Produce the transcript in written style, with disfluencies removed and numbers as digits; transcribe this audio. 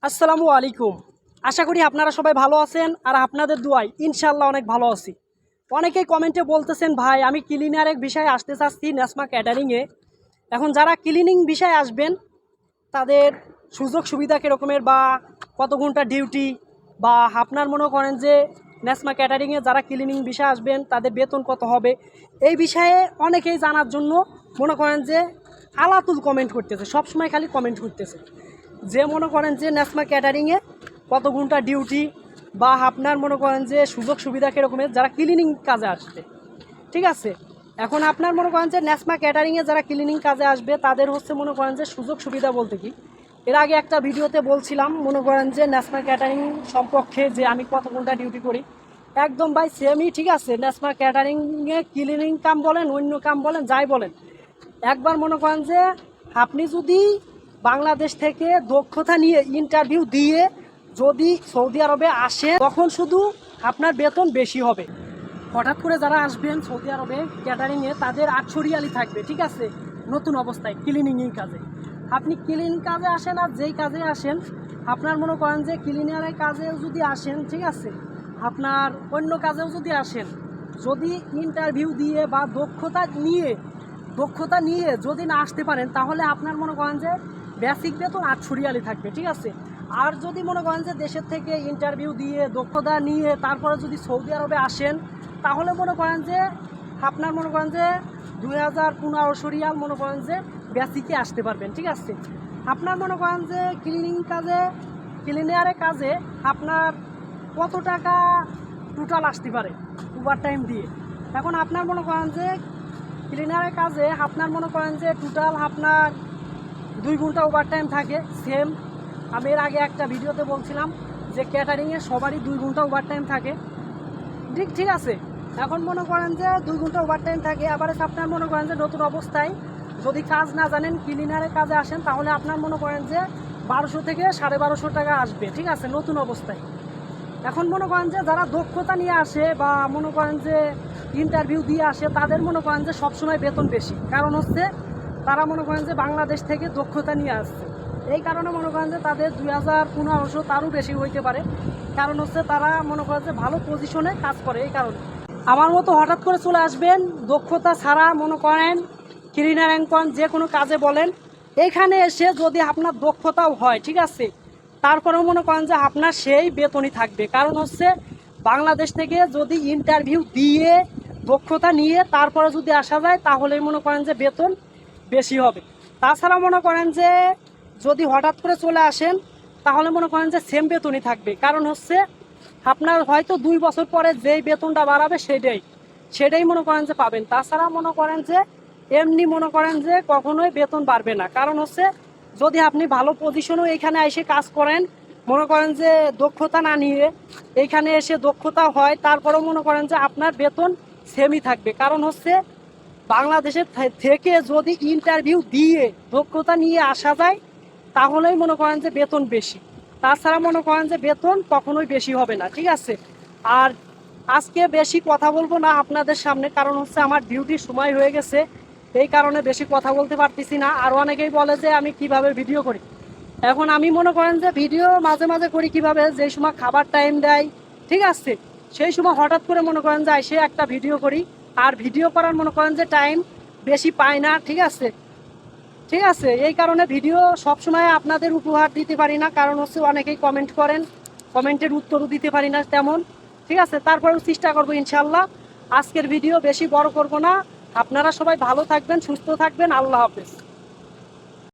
আসসালামু আলাইকুম। আশা করি আপনারা সবাই ভালো আছেন আর আপনাদের দোয়ায় ইনশাআল্লাহ অনেক ভালো আছি। অনেকেই কমেন্টে বলতেছেন ভাই আমি ক্লিনারের বিষয়ে আসতে চাচ্ছি নেসমা ক্যাটারিংয়ে। এখন যারা ক্লিনিং বিষয়ে আসবেন তাদের সুযোগ সুবিধা কীরকমের বা কত ঘন্টা ডিউটি বা আপনার মনে করেন যে নেসমা ক্যাটারিংয়ে যারা ক্লিনিং বিষয়ে আসবেন তাদের বেতন কত হবে এই বিষয়ে অনেকেই জানার জন্য মনে করেন যে আলাতুল কমেন্ট করতেছে, সবসময় খালি কমেন্ট করতেছে যে মনে করেন যে নেসমা ক্যাটারিংয়ে কত ঘন্টা ডিউটি বা আপনার মনে করেন যে সুযোগ সুবিধা কীরকমের যারা ক্লিনিং কাজে আসবে। ঠিক আছে, এখন আপনার মনে করেন যে নেসমা ক্যাটারিংয়ে যারা ক্লিনিং কাজে আসবে তাদের হচ্ছে মনে করেন যে সুযোগ সুবিধা বলতে কি, এর আগে একটা ভিডিওতে বলছিলাম মনে করেন যে নেসমা ক্যাটারিং সম্পর্কে যে আমি কত ঘন্টা ডিউটি করি একদম ভাই সেমই। ঠিক আছে, নেসমা ক্যাটারিংয়ে ক্লিনিং কাম বলেন অন্য কাম বলেন যাই বলেন, একবার মনে করেন যে আপনি যদি বাংলাদেশ থেকে দক্ষতা নিয়ে ইন্টারভিউ দিয়ে যদি সৌদি আরবে আসে তখন শুধু আপনার বেতন বেশি হবে। হঠাৎ করে যারা আসবেন সৌদি আরবে ক্যাটারিংয়ে তাদের 800 রিয়ালই থাকবে। ঠিক আছে, নতুন অবস্থায় ক্লিনিং কাজে আপনি ক্লিনিং কাজে আসেন আর যেই কাজে আসেন আপনার মনে করেন যে ক্লিনারের কাজেও যদি আসেন, ঠিক আছে, আপনার অন্য কাজেও যদি আসেন, যদি ইন্টারভিউ দিয়ে বা দক্ষতা নিয়ে যদি না আসতে পারেন তাহলে আপনার মনে করেন যে বেসিক বেতন 800 রিয়ালই থাকবে। ঠিক আছে, আর যদি মনে করেন যে দেশের থেকে ইন্টারভিউ দিয়ে দক্ষতা নিয়ে তারপরে যদি সৌদি আরবে আসেন তাহলে মনে করেন যে আপনার মনে করেন যে 2500 রিয়াল মনে করেন যে বেসিকে আসতে পারবেন। ঠিক আছে, আপনার মনে করেন যে ক্লিনারের কাজে আপনার কত টাকা টোটাল আসতে পারে ওভার টাইম দিয়ে। এখন আপনার মনে করেন যে ক্লিনারের কাজে আপনার মনে করেন যে টোটাল আপনার 2 ঘন্টা ওভার টাইম থাকে সেম। আমি এর আগে একটা ভিডিওতে বলছিলাম যে ক্যাটারিংয়ে সবারই 2 ঘন্টা ওভার টাইম থাকে। ঠিক আছে, এখন মনে করেন যে 2 ঘন্টা ওভার টাইম থাকে। আবার আপনার মনে করেন যে নতুন অবস্থায় যদি কাজ না জানেন ক্লিনারের কাজে আসেন তাহলে আপনার মনে করেন যে 1200 থেকে 1250 টাকা আসবে। ঠিক আছে, নতুন অবস্থায়। এখন মনে করেন যে যারা দক্ষতা নিয়ে আসে বা মনে করেন যে ইন্টারভিউ দিয়ে আসে তাদের মনে করেন যে সবসময় বেতন বেশি, কারণ হচ্ছে তারা মনে করেন যে বাংলাদেশ থেকে দক্ষতা নিয়ে আসছে। এই কারণে মনে করেন যে তাদের 2500 তারও বেশি হইতে পারে, কারণ হচ্ছে তারা মনে করেন যে ভালো পজিশনে কাজ করে। এই কারণে আমার মতো হঠাৎ করে চলে আসবেন দক্ষতা ছাড়া মনে করেন ক্লিনার অ্যাঙ্কন যে কোনো কাজে বলেন, এইখানে এসে যদি আপনার দক্ষতাও হয়, ঠিক আছে, তারপরেও মনে করেন যে আপনার সেই বেতনই থাকবে। কারণ হচ্ছে বাংলাদেশ থেকে যদি ইন্টারভিউ দিয়ে দক্ষতা নিয়ে তারপরে যদি আসা যায় তাহলে মনে করেন যে বেতন বেশি হবে। তাছাড়া মনে করেন যে যদি হঠাৎ করে চলে আসেন তাহলে মনে করেন যে সেম বেতনই থাকবে। কারণ হচ্ছে আপনার হয়তো 2 বছর পরে যেই বেতনটা বাড়াবে সেটাই মনে করেন যে পাবেন। তাছাড়া মনে করেন যে এমনি মনে করেন যে কখনোই বেতন বাড়বে না। কারণ হচ্ছে যদি আপনি ভালো পজিশনেও এখানে এসে কাজ করেন, মনে করেন যে দক্ষতা না নিয়ে এইখানে এসে দক্ষতা হয় তারপরেও মনে করেন যে আপনার বেতন সেমই থাকবে। কারণ হচ্ছে বাংলাদেশের থেকে যদি ইন্টারভিউ দিয়ে দক্ষতা নিয়ে আসা যায় তাহলেই মনে করেন যে বেতন বেশি। তাছাড়া মনে করেন যে বেতন কখনোই বেশি হবে না। ঠিক আছে, আর আজকে বেশি কথা বলবো না আপনাদের সামনে, কারণ হচ্ছে আমার ডিউটির সময় হয়ে গেছে, এই কারণে বেশি কথা বলতে পারতেছি না। আর অনেকেই বলে যে আমি কিভাবে ভিডিও করি। এখন আমি মনে করেন যে ভিডিও মাঝে মাঝে করি কিভাবে, যে সময় খাবার টাইম দেয়, ঠিক আছে, সেই সময় হঠাৎ করে মনে করেন যে সে একটা ভিডিও করি। আর ভিডিও করার মনে করেন যে টাইম বেশি পাই না। ঠিক আছে, এই কারণে ভিডিও সবসময় আপনাদের উপহার দিতে পারি না, কারণ হচ্ছে অনেকেই কমেন্ট করেন, কমেন্টের উত্তরও দিতে পারি না তেমন। ঠিক আছে, তারপরেও চেষ্টা করবো ইনশাল্লাহ। আজকের ভিডিও বেশি বড় করব না। আপনারা সবাই ভালো থাকবেন, সুস্থ থাকবেন। আল্লাহ হাফেজ।